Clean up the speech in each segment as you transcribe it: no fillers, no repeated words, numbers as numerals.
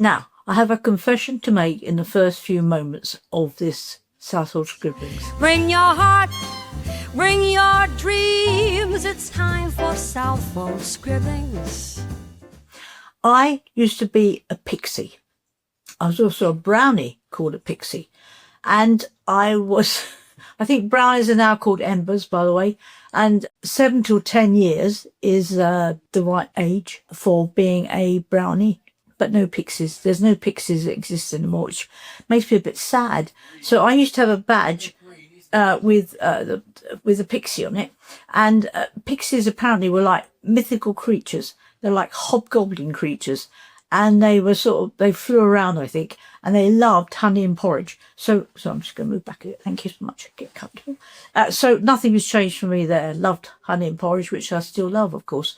Now, I have a confession to make in the first few moments of this Southwold Scribblings. Bring your heart, bring your dreams. It's time for Southwold Scribblings. I used to be a pixie. I was also a brownie called a pixie. And I think brownies are now called embers, by the way. And 7 to 10 years is the right age for being a brownie. But no pixies. There's no pixies that exist anymore, which makes me a bit sad. So I used to have a badge with a pixie on it. And pixies apparently were like mythical creatures. They're like hobgoblin creatures. And they were they flew around, I think, and they loved honey and porridge. So I'm just going to move back a bit. Thank you so much. Get comfortable. So nothing has changed for me there. Loved honey and porridge, which I still love, of course.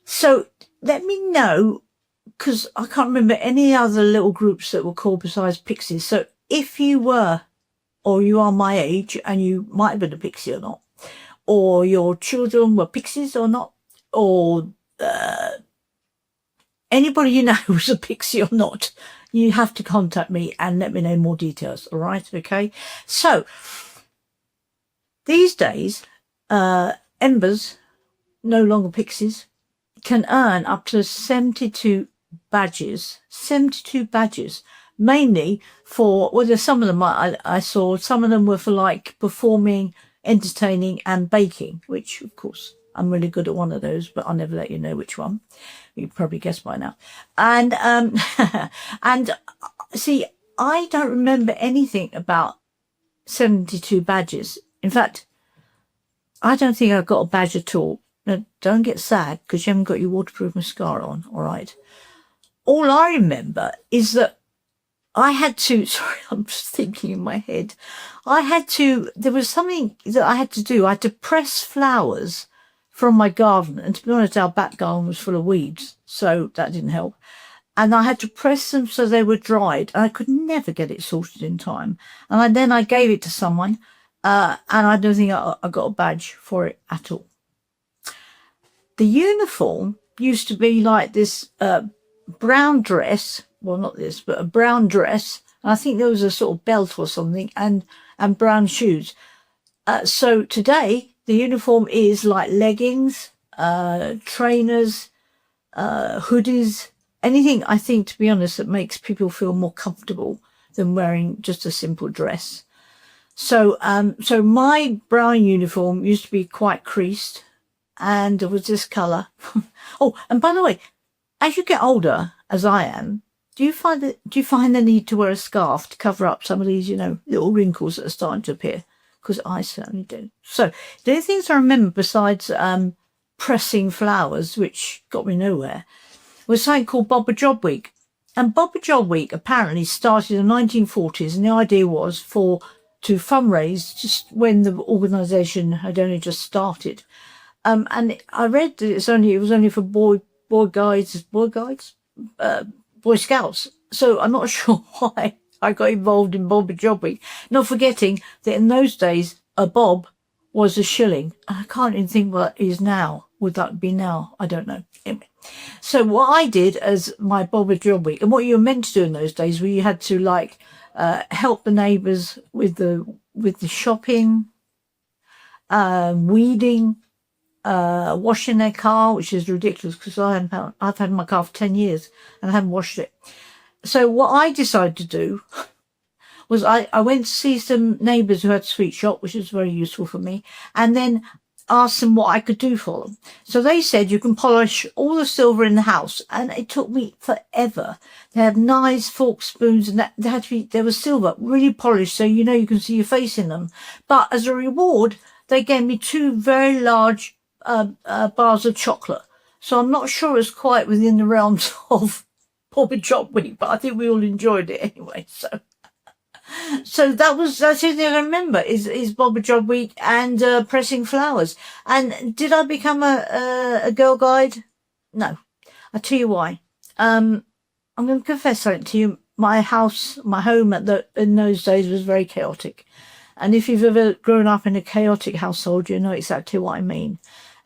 So let me know, because I can't remember any other little groups that were called besides pixies. So if you were, or you are my age, and you might have been a pixie or not, or your children were pixies or not, or anybody you know who's a pixie or not, you have to contact me and let me know more details. All right. Okay. So these days, embers, no longer pixies, can earn up to 72 badges, mainly for, well, there's some of them I saw, some of them were for like performing, entertaining and baking, which of course I'm really good at one of those, but I'll never let you know which one. You probably guessed by now. And, and see, I don't remember anything about 72 badges. In fact, I don't think I got a badge at all. Now, don't get sad because you haven't got your waterproof mascara on. All right. All I remember is that I had to, sorry, I'm just thinking in my head. There was something that I had to do. I had to press flowers from my garden, and to be honest, our back garden was full of weeds, so that didn't help. And I had to press them so they were dried, and I could never get it sorted in time. And then I gave it to someone, and I don't think I got a badge for it at all. The uniform used to be like this brown dress, well, not this, but a brown dress. And I think there was a sort of belt or something, and brown shoes. So today, the uniform is like leggings, trainers, hoodies, anything, I think, to be honest, that makes people feel more comfortable than wearing just a simple dress. So my brown uniform used to be quite creased, and it was this colour. Oh, and by the way, as you get older, as I am, do you find the need to wear a scarf to cover up some of these, little wrinkles that are starting to appear? Because I certainly do. So the only things I remember besides pressing flowers, which got me nowhere, was something called Bob a Job Week. And Bob a Job Week apparently started in the 1940s, and the idea was to fundraise just when the organisation had only just started. And I read that it was only for Boy Scouts. So I'm not sure why I got involved in Bob a Job Week, not forgetting that in those days a bob was a shilling. I can't even think what it is now. Would that be now? I don't know. Anyway. So what I did as my Bob a Job Week, and what you were meant to do in those days, where you had to help the neighbours with the shopping, weeding, washing their car, which is ridiculous because I've had my car for 10 years and I haven't washed it. So what I decided to do was I went to see some neighbours who had a sweet shop, which was very useful for me, and then asked them what I could do for them. So they said you can polish all the silver in the house, and it took me forever. They had knives, forks, spoons, and they were silver, really polished, so you can see your face in them. But as a reward, they gave me 2 very large bars of chocolate. So I'm not sure it's quite within the realms of Bob a Job Week, but I think we all enjoyed it anyway. So that's the thing I remember is Bob a Job Week and pressing flowers. And did I become a girl guide? No. I'll tell you why. I'm going to confess something to you. My home in those days was very chaotic. And if you've ever grown up in a chaotic household, you know exactly what I mean.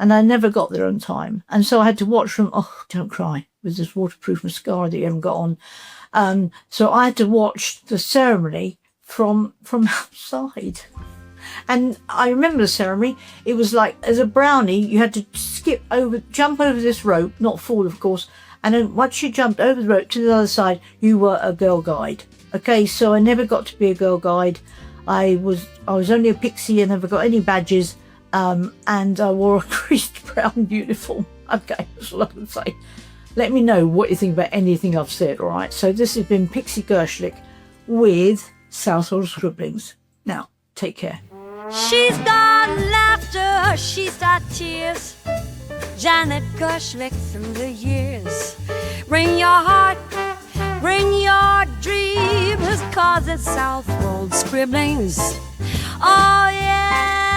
and I never got there on time. And so I had to watch from, oh, don't cry, with this waterproof mascara that you haven't got on. So I had to watch the ceremony from outside. And I remember the ceremony. It was like, as a brownie, you had to jump over this rope, not fall, of course. And then once you jumped over the rope to the other side, you were a girl guide. Okay, so I never got to be a girl guide. I was only a pixie and never got any badges. And I wore a creased brown uniform. Okay, that's all I can say. Let me know what you think about anything I've said, all right? So this has been Pixie Gershlick with Southwold Scribblings. Now, take care. She's got laughter, she's got tears. Janet Gershlick through the years. Bring your heart, bring your dreams, 'cause it's Southwold Scribblings. Oh yeah.